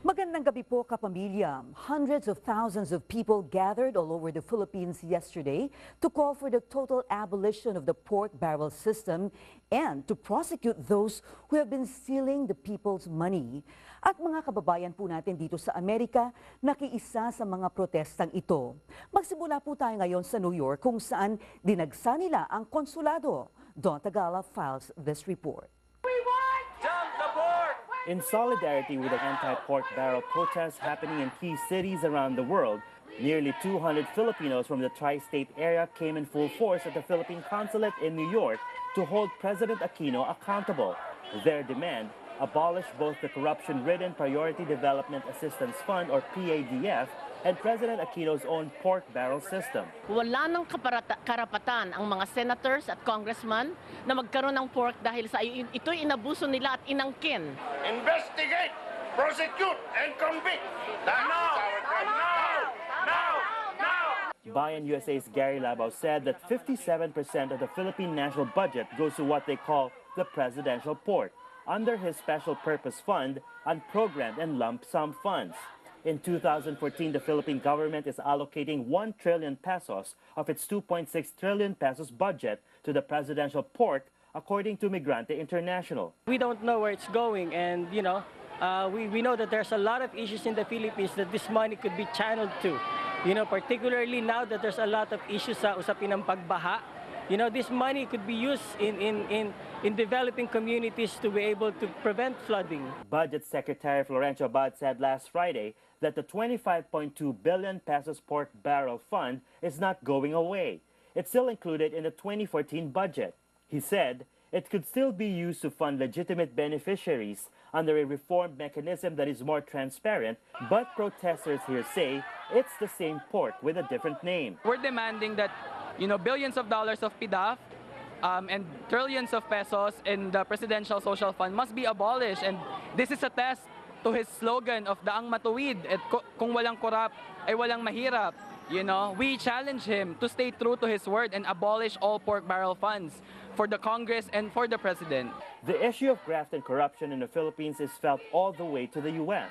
Magandang gabi po, kapamilya. Hundreds of thousands of people gathered all over the Philippines yesterday to call for the total abolition of the pork barrel system and to prosecute those who have been stealing the people's money. At mga kababayan po natin dito sa Amerika, nakiisa sa mga protestang ito. Magsimula po tayo ngayon sa New York kung saan dinagsa nila ang konsulado. Don Tagala files this report. In solidarity with the anti-pork barrel protests happening in key cities around the world, nearly 200 Filipinos from the tri-state area came in full force at the Philippine consulate in New York to hold President Aquino accountable. Their demand: abolish both the corruption-ridden Priority Development Assistance Fund, or PADF, and President Aquino's own pork barrel system. Wala nang karapatan ang mga senators at congressmen na magkaroon ng pork dahil sa ito'y inabuso nila at inangkin. Investigate, prosecute, and convict. Now! Bayan USA's Gary Labao said that 57% of the Philippine national budget goes to what they call the presidential pork, under his special purpose fund, unprogrammed and lump sum funds. In 2014, the Philippine government is allocating 1 trillion pesos of its 2.6 trillion pesos budget to the presidential pork, according to Migrante International. We don't know where it's going, and we know that there's a lot of issues in the Philippines that this money could be channeled to. Particularly now that there's a lot of issues sa usapin ng pagbaha. This money could be used in developing communities to be able to prevent flooding. Budget Secretary Florencio Abad said last Friday that the 25.2 billion pesos pork barrel fund is not going away. It's still included in the 2014 budget. He said it could still be used to fund legitimate beneficiaries under a reformed mechanism that is more transparent, but protesters here say it's the same pork with a different name. We're demanding that billions of dollars of PDAF and trillions of pesos in the Presidential Social Fund must be abolished, and this is a test to his slogan of daang matuwid at kung walang korap ay walang mahirap. We challenge him to stay true to his word and abolish all pork barrel funds for the Congress and for the President. The issue of graft and corruption in the Philippines is felt all the way to the U.S.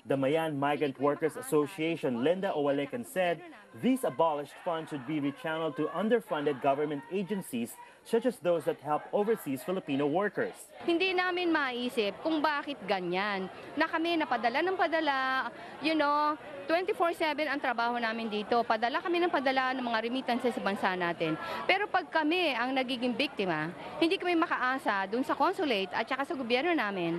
The Mayan Migrant Workers Association, Linda Owalecan, said these abolished funds should be rechanneled to underfunded government agencies such as those that help overseas Filipino workers. Hindi namin maisip kung bakit ganyan. Na kami napadala ng padala, 24/7 ang trabaho namin dito. Padala kami ng padala ng mga remittances sa bansa natin. Pero pag kami ang nagiging biktima, hindi kami makaasa dun sa consulate at saka sa gobyerno namin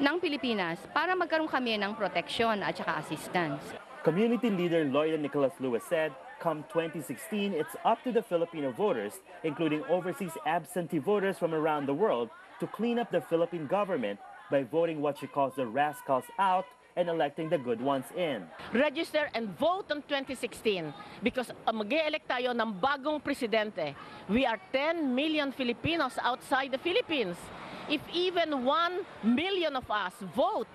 ng Pilipinas para magkaroon kami ng proteksyon at saka assistance. Community leader Lloyd Nicholas Lewis said, come 2016, it's up to the Filipino voters, including overseas absentee voters from around the world, to clean up the Philippine government by voting what she calls the rascals out and electing the good ones in. Register and vote on 2016 because mag-e-elect tayo ng bagong presidente. We are 10 million Filipinos outside the Philippines. If even 1 million of us vote,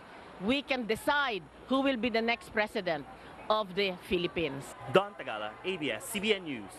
we can decide who will be the next president of the Philippines. Don Tagala, ABS-CBN News.